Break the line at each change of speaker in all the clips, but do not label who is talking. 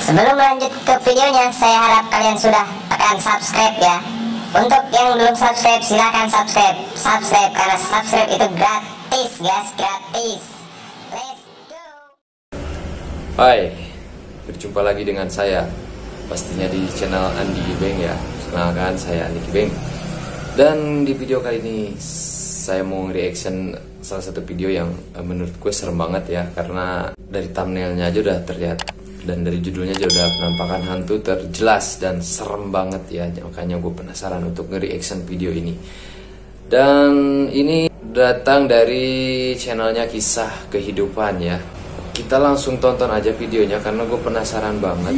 Sebelum lanjut ke videonya, saya harap kalian sudah tekan subscribe ya. Untuk yang belum subscribe, silahkan subscribe karena subscribe itu gratis guys, gratis. Let's go.
Hai, berjumpa lagi dengan saya, pastinya di channel Andi Gibeng ya. Kenalkan, saya Andi Gibeng. Dan di video kali ini saya mau reaction salah satu video yang menurut gue serem banget ya, karena dari thumbnailnya aja udah terlihat dan dari judulnya aja udah penampakan hantu terjelas dan serem banget ya. Makanya gue penasaran untuk nge-reaction video ini. Dan ini datang dari channelnya Kisah Kehidupan ya. Kita langsung tonton aja videonya karena gue penasaran banget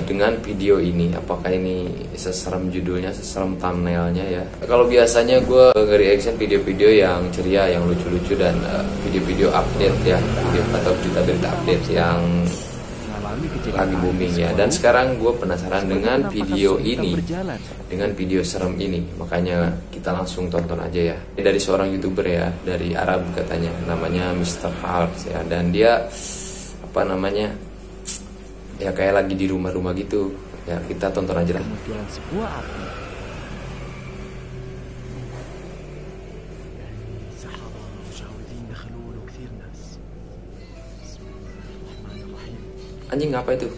dengan video ini. Apakah ini seserem judulnya, seserem thumbnailnya ya. Kalau biasanya gue nge-reaction video-video yang ceria, yang lucu-lucu dan video-video update ya, video atau berita-berita update yang lagi booming ya. Dan sekarang gue penasaran dengan video ini, dengan video serem ini. Makanya kita langsung tonton aja ya. Ini dari seorang YouTuber ya, dari Arab katanya, namanya Mr. Harps ya. Dan dia apa namanya, ya kayak lagi di rumah-rumah gitu ya. Kita tonton aja lah.
Kemudian sebuah api.
Anjing, apa itu?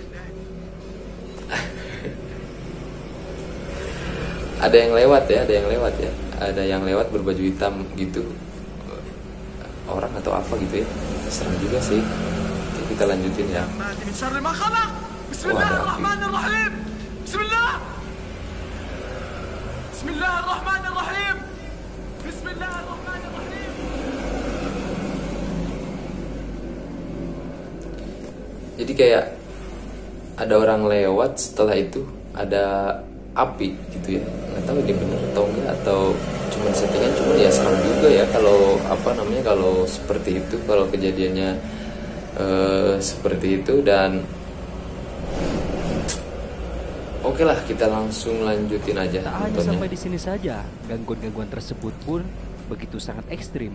Ada yang lewat ya, ada yang lewat berbaju hitam gitu. Orang atau apa gitu ya. Serem juga sih. Oke, kita lanjutin ya. Oh, ada api.
Bismillahirrahmanirrahim. Bismillahirrahmanirrahim.
Jadi kayak ada orang lewat, setelah itu ada api gitu ya. Nggak tahu ini bener atau enggak, atau cuma settingan. Cuma ya serem juga ya kalau apa namanya, kalau seperti itu, kalau kejadiannya seperti itu. Dan oke lah, kita langsung lanjutin aja
Tak hanya
nontonnya.
sampai di sini saja, gangguan-gangguan tersebut pun begitu sangat ekstrim,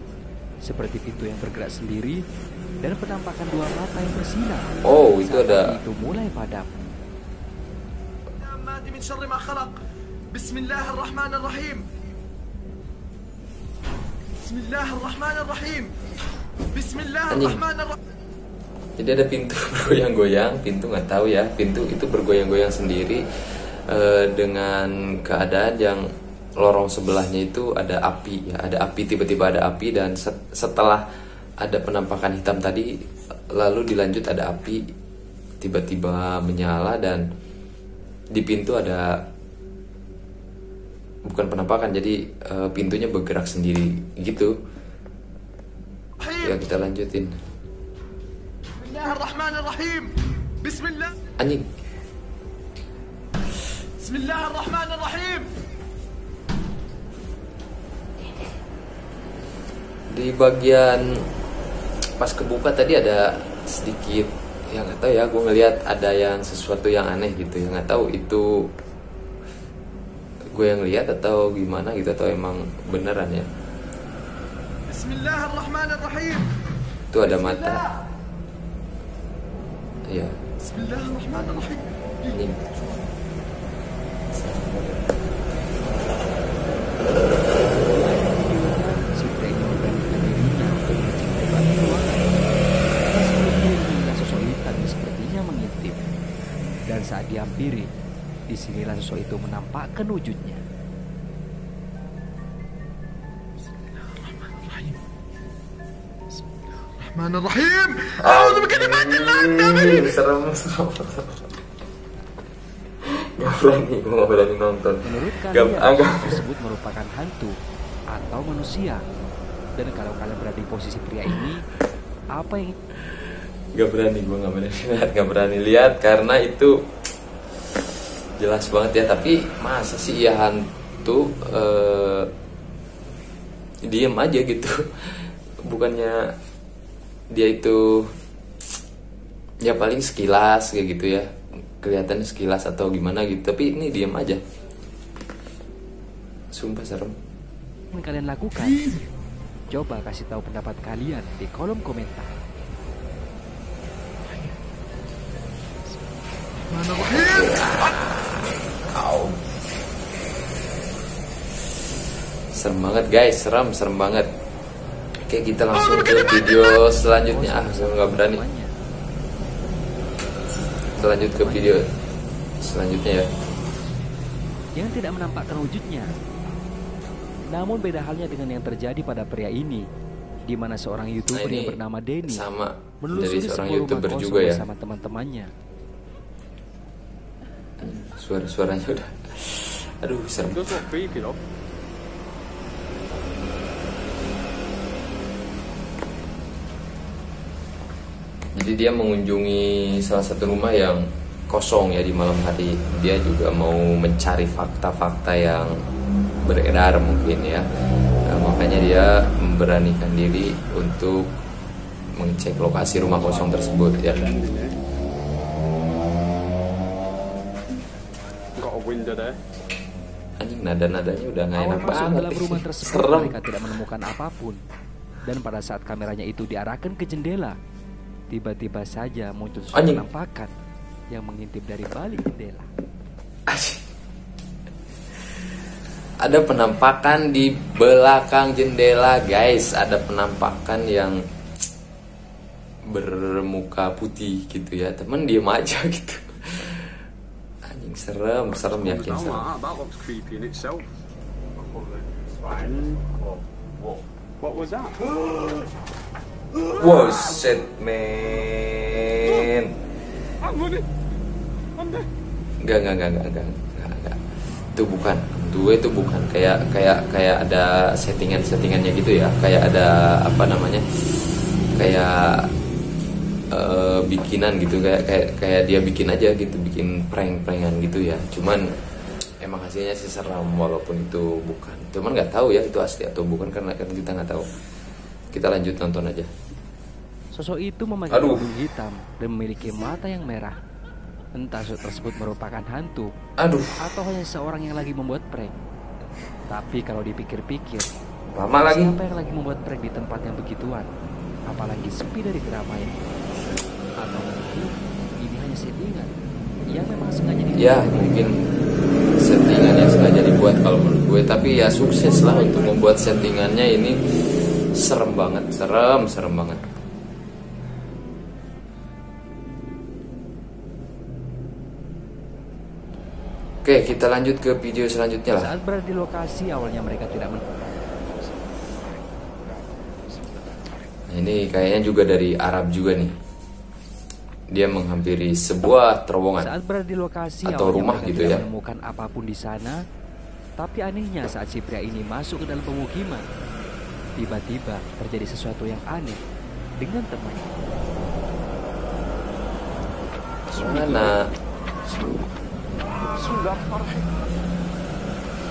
seperti pintu yang bergerak sendiri dan penampakan dua mata yang bersinar.
Oh, itu
Saat
ada.
api itu mulai padam. Bismillahirrahmanirrahim. Bismillahirrahmanirrahim. Bismillahirrahmanirrahim.
Jadi ada pintu bergoyang-goyang, pintu nggak tahu ya, pintu itu bergoyang-goyang sendiri dengan keadaan yang lorong sebelahnya itu ada api ya, ada api, tiba-tiba ada api. Dan setelah ada penampakan hitam tadi, lalu dilanjut ada api tiba-tiba menyala, dan di pintu ada, bukan penampakan, jadi pintunya bergerak sendiri gitu ya. Kita lanjutin.
Bismillahirrahmanirrahim. Bismillah.
Anjing.
Bismillahirrahmanirrahim.
Di bagian pas kebuka tadi ada sedikit, ya nggak tahu ya, gue ngelihat ada yang sesuatu yang aneh gitu ya. Nggak tahu itu gue yang lihat atau gimana gitu, atau emang beneran ya.
Bismillahirrahmanirrahim.
Itu ada mata. Iya.
Bismillahirrahmanirrahim.
Ini.
Si pria ini memberanikan dirinya untuk mencintai batu ruangan. Karena sebelumnya dia melihat sosok hitam yang sepertinya mengintip. Dan saat dihampiri, disinilah sosok itu menampakkan wujudnya. Bismillahirrahmanirrahim. Bismillahirrahmanirrahim. A'udzu bikalimatillah min
Serem. Gak berani nonton.
Menurut kalian,
Agak.
tersebut merupakan hantu atau manusia? Dan kalau kalian berada di posisi pria ini, apa yang
Gak berani, gue gak berani lihat karena itu jelas banget ya. Tapi masa sih ya hantu diem aja gitu. Bukannya dia itu ya paling sekilas kayak gitu ya, kelihatan sekilas atau gimana gitu, tapi ini diem aja. Sumpah serem.
kalian lakukan? Coba kasih tahu pendapat kalian di kolom komentar.
Serem banget guys, serem banget. Oke, kita langsung ke video selanjutnya. Saya nggak berani. Kita lanjut ke video selanjutnya ya.
Yang tidak menampakkan wujudnya. Namun beda halnya dengan yang terjadi pada pria ini, di mana seorang YouTuber yang bernama Denny
sama
menelusuri
dari seorang
sebuah
YouTuber
rumah
juga
kosong
ya.
bersama teman-temannya.
Suaranya udah, aduh serem. Jadi dia mengunjungi salah satu rumah yang kosong ya di malam hari. Dia juga mau mencari fakta-fakta yang beredar mungkin ya. Nah, makanya dia memberanikan diri untuk mengecek lokasi rumah kosong tersebut ya. Anjing, nada-nadanya udah nggak enak
Awal masuk
banget.
dalam rumah tersebut
Serem.
mereka tidak menemukan apapun. Dan pada saat kameranya itu diarahkan ke jendela, tiba-tiba saja muncul suatu
Anjing.
penampakan yang mengintip dari balik jendela.
Ada penampakan di belakang jendela guys. Ada penampakan yang bermuka putih gitu ya. Temen diem aja gitu. Anjing, serem yakin serem.
That looks creepy in itself. What was that?
Wow, shit man.
I'm running. I'm there.
Enggak. Itu bukan kayak ada settingannya gitu ya. Kayak ada apa namanya? Kayak bikinan gitu, kayak dia bikin aja gitu, bikin prank-prankan gitu ya. Cuman emang hasilnya sih seram walaupun itu bukan. Cuman nggak tahu ya itu asli atau bukan karena kan kita nggak tahu. Kita lanjut nonton aja.
Sosok itu memakai kerudung hitam dan memiliki mata yang merah. Entah sosok tersebut merupakan hantu atau hanya seorang yang lagi membuat prank. Tapi kalau dipikir-pikir,
Lama lagi.
siapa yang lagi membuat prank di tempat yang begituan? Apalagi sepi dari keramaian. Atau mungkin ini hanya settingan yang memang sengaja dibuat.
Ya mungkin settingan yang sengaja dibuat kalau menurut gue. Tapi ya sukses lah untuk membuat settingannya ini. Serem banget, serem banget. Oke, kita lanjut ke video selanjutnya lah.
Saat berada di lokasi, awalnya mereka tidak
Nah, ini kayaknya juga dari Arab juga nih. Dia menghampiri sebuah terowongan.
Saat berada di lokasi
atau rumah
mereka
gitu
tidak
ya.
menemukan apapun di sana. Tapi anehnya saat si pria ini masuk ke dalam pemukiman, tiba-tiba terjadi sesuatu yang aneh dengan temannya.
Mana?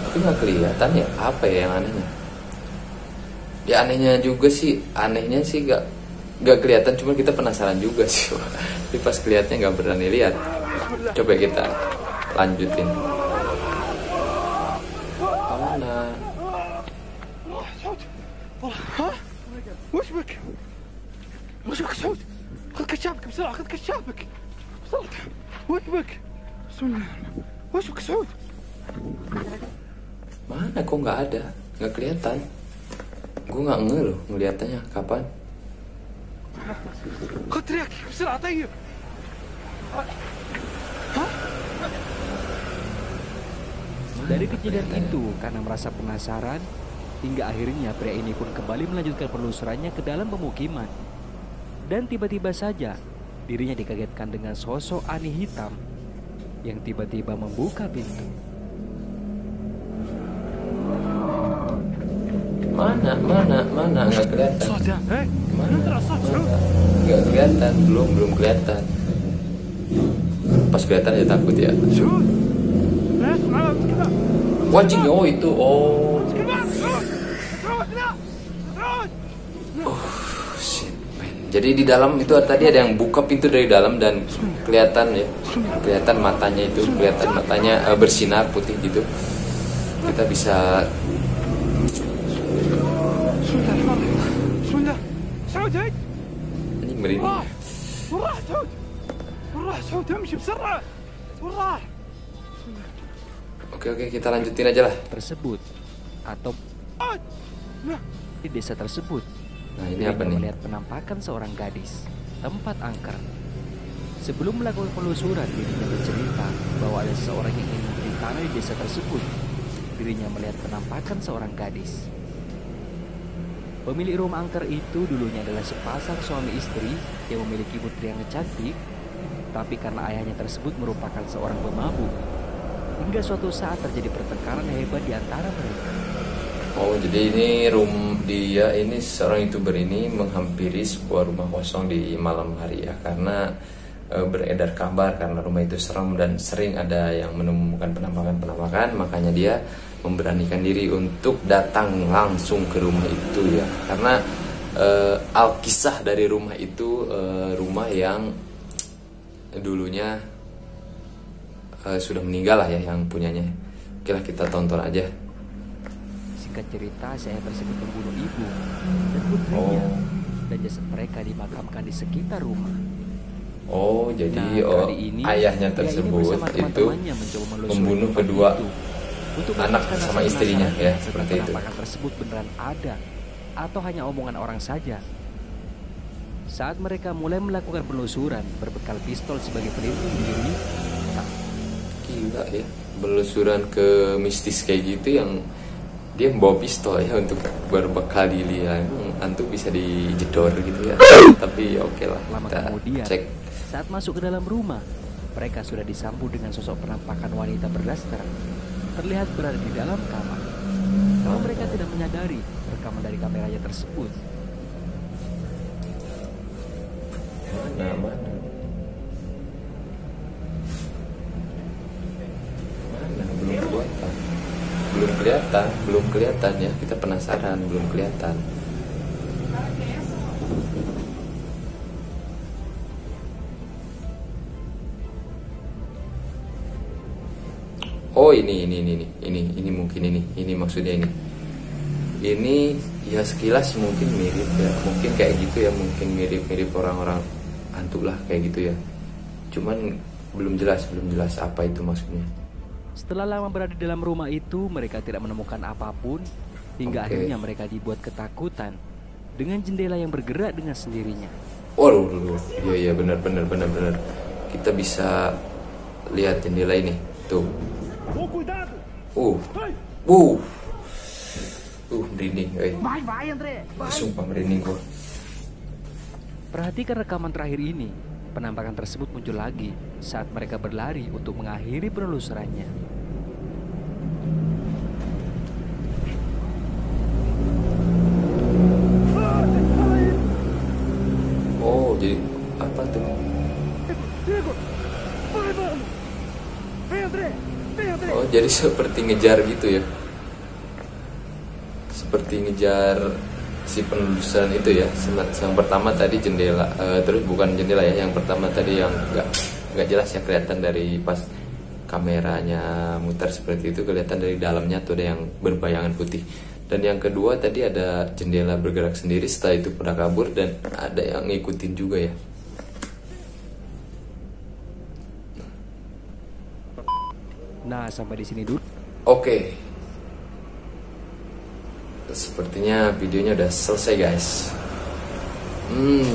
Tapi nggak kelihatan ya apa ya yang anehnya? Ya anehnya sih nggak kelihatan, cuma kita penasaran juga sih. Tapi pas kelihatannya nggak berani lihat. Coba kita lanjutin. Mana?
وش بك سعود؟ خذ كشافك بسرعة، خذ كشافك بسرعة. وش بك؟ بسم الله. وش بك سعود؟
Mana kok nggak ada? Nggak kelihatan. Gue nggak ngeh loh ngeliatannya kapan.
خذ ترياكك بسرعة. طيب.
Dari kejadian itu, karena merasa penasaran, hingga akhirnya pria ini pun kembali melanjutkan penelusurannya ke dalam pemukiman. Dan tiba-tiba saja, dirinya dikagetkan dengan sosok aneh hitam yang tiba-tiba membuka pintu.
Mana nggak kelihatan.
صوت هيك.
Mana?
نزل صوت سعود.
Nggak kelihatan, belum kelihatan. Pas kelihatan ya takut ya.
سعود. ليش معاه كذا؟
Wajib oh itu oh.
كمان سعود. سعود لا. سعود.
Shit, man. Jadi di dalam itu tadi ada yang buka pintu dari dalam dan kelihatan matanya bersinar putih gitu. Kita bisa
بسم الله الرحمن الرحيم. بسم الله. سعود هيك.
ini merinding.
وراح سعود. وراح سعود، امشي بسرعة.
Oke, kita lanjutin aja lah.
Tersebut atau di desa tersebut.
Nah, ini apa
Dirinya
nih?
melihat penampakan seorang gadis tempat angker. Sebelum melakukan penelusuran, dirinya bercerita bahwa ada seseorang yang ingin membeli tanah di desa tersebut. Dirinya melihat penampakan seorang gadis. Pemilik rumah angker itu dulunya adalah sepasang suami istri yang memiliki putri yang cantik, tapi karena ayahnya tersebut merupakan seorang pemabuk, hingga suatu saat terjadi pertengkaran hebat di antara mereka.
Oh, jadi dia ini seorang YouTuber ini menghampiri sebuah rumah kosong di malam hari ya, karena beredar kabar karena rumah itu serem dan sering ada yang menemukan penampakan, makanya dia memberanikan diri untuk datang langsung ke rumah itu ya, karena alkisah dari rumah itu rumah yang dulunya sudah meninggal lah ya yang punyanya. Oke lah, kita tonton aja.
Singkat cerita, saya tersebut membunuh ibu dan putrinya, dan jasad mereka dimakamkan di sekitar rumah.
Oh, jadi
Nah, kali ini,
ayahnya
pria ini
tersebut
bersama
itu
teman-temannya mencoba menelusuri
membunuh
tempat
kedua
itu untuk
anak
memuaskan
sama
rasa
istrinya
penasarannya
ya,
tentang
seperti itu.
penampakan tersebut beneran ada atau hanya omongan orang saja. Saat mereka mulai melakukan penelusuran berbekal pistol sebagai pelindung diri,
Gila ya, belusuran ke mistis kayak gitu yang dia bawa pistol ya untuk berbekal diri ya. Antum bisa dijedor gitu ya. Tapi oke lah,
lama
kita
kemudian
cek.
saat masuk ke dalam rumah, mereka sudah disambut dengan sosok penampakan wanita berdaster terlihat berada di dalam kamar. Kalau mereka tidak menyadari rekaman dari kameranya tersebut.
Mana? Belum kelihatan ya. Kita penasaran, belum kelihatan. Oh, ini mungkin ini maksudnya ini ya sekilas mungkin mirip ya, mungkin kayak gitu ya, mungkin mirip orang-orang hantu lah kayak gitu ya, cuman belum jelas apa itu maksudnya.
Setelah lama berada di dalam rumah itu, mereka tidak menemukan apapun hingga
Oke.
akhirnya mereka dibuat ketakutan dengan jendela yang bergerak dengan sendirinya.
Oh, iya benar. Kita bisa lihat jendela ini tuh. Merinding, sumpah merinding gua.
Perhatikan rekaman terakhir ini. Penampakan tersebut muncul lagi saat mereka berlari untuk mengakhiri penelusurannya.
Oh, jadi apa tuh? Oh, jadi seperti ngejar gitu ya. Seperti ngejar si penelusuran itu ya. Yang pertama tadi jendela, terus bukan jendela ya. Yang pertama tadi yang nggak jelas ya, kelihatan dari pas kameranya muter seperti itu, kelihatan dari dalamnya tuh ada yang berbayangan putih. Dan yang kedua tadi ada jendela bergerak sendiri, setelah itu pada kabur dan ada yang ngikutin juga ya.
Nah, sampai di sini dulu.
Oke. Sepertinya videonya udah selesai guys.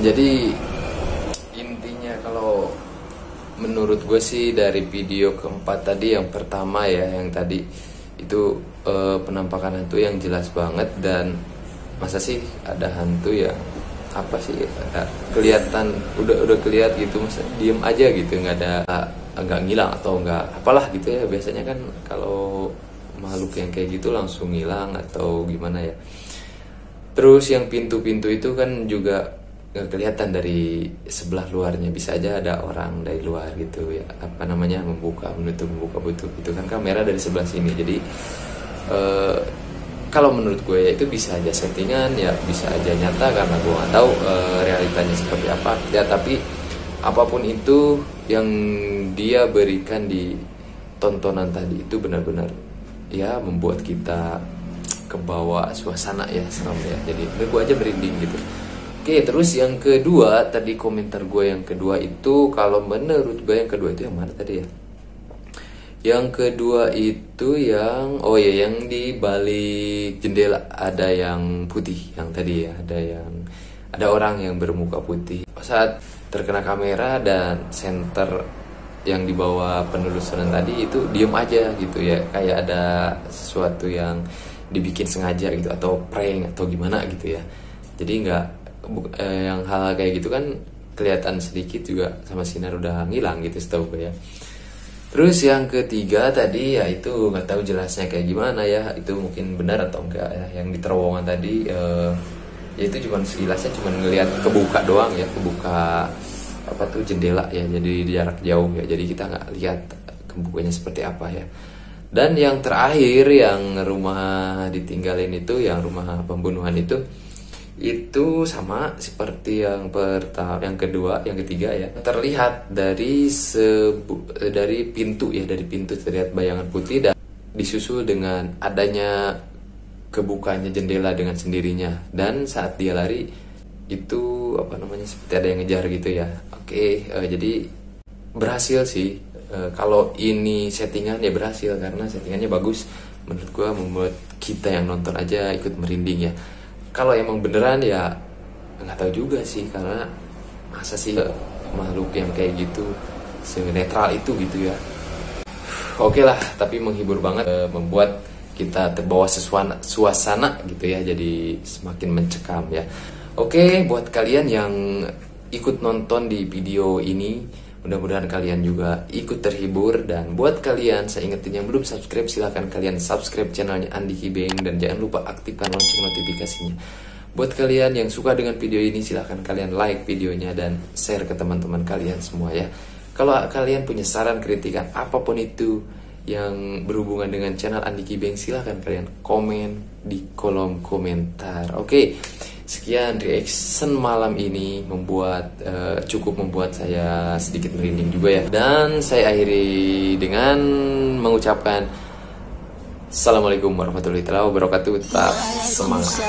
Jadi intinya kalau menurut gue sih dari video keempat tadi, yang pertama ya, yang tadi itu penampakan hantu yang jelas banget. Dan masa sih ada hantu yang apa sih, kelihatan udah kelihatan gitu, masa diem aja gitu, nggak ngilang atau nggak apalah gitu ya. Biasanya kan kalau makhluk yang kayak gitu langsung ngilang atau gimana ya. Terus yang pintu-pintu itu kan juga nggak kelihatan dari sebelah luarnya, bisa aja ada orang dari luar gitu ya, apa namanya, membuka menutup itu kan kamera dari sebelah sini. Jadi kalau menurut gue ya itu bisa aja settingan ya, bisa aja nyata, karena gue nggak tahu realitanya seperti apa ya. Tapi apapun itu yang dia berikan di tontonan tadi itu benar-benar ya membuat kita kebawa suasana ya, serem ya. Jadi gue aja merinding gitu. Oke, terus yang kedua tadi, komentar gue yang kedua itu, kalau menurut gue yang kedua itu yang mana tadi ya? Yang kedua itu yang yang di balik jendela ada yang putih, yang tadi ya, ada orang yang bermuka putih. Saat terkena kamera dan senter yang di bawah penelusuran tadi itu diem aja gitu ya, kayak ada sesuatu yang dibikin sengaja gitu atau prank atau gimana gitu ya. Jadi nggak yang hal kayak gitu kan kelihatan sedikit juga sama sinar udah ngilang gitu setahu gue ya. Terus yang ketiga tadi ya itu nggak tahu jelasnya kayak gimana ya, itu mungkin benar atau enggak ya. Yang di terowongan tadi ya itu cuma sekilasnya cuma ngelihat kebuka doang ya, kebuka apa tuh jendela ya, jadi di jarak jauh ya, jadi kita nggak lihat kebukanya seperti apa ya. Dan yang terakhir yang rumah ditinggalin itu, yang rumah pembunuhan itu sama seperti yang pertama, yang kedua, yang ketiga ya. Terlihat dari pintu ya, dari pintu terlihat bayangan putih dan disusul dengan adanya kebukanya jendela dengan sendirinya. Dan saat dia lari itu seperti ada yang ngejar gitu ya. Jadi berhasil sih. Kalau ini settingan ya berhasil karena settingannya bagus. Menurut gua membuat kita yang nonton aja ikut merinding ya. Kalau emang beneran ya nggak tahu juga sih, karena masa sih makhluk yang kayak gitu senetral itu gitu ya. Oke lah, tapi menghibur banget, membuat kita terbawa suasana gitu ya, jadi semakin mencekam ya. Oke, buat kalian yang ikut nonton di video ini, mudah-mudahan kalian juga ikut terhibur. Dan buat kalian, saya ingetin yang belum subscribe, silahkan kalian subscribe channelnya Andi Kibeng dan jangan lupa aktifkan lonceng notifikasinya. Buat kalian yang suka dengan video ini, silahkan kalian like videonya dan share ke teman-teman kalian semua ya. Kalau kalian punya saran, kritikan, apapun itu yang berhubungan dengan channel Andi Kibeng, silahkan kalian komen di kolom komentar. Oke, sekian reaction malam ini, cukup membuat saya sedikit merinding juga ya. Dan saya akhiri dengan mengucapkan Assalamualaikum warahmatullahi wabarakatuh. Tetap semangat.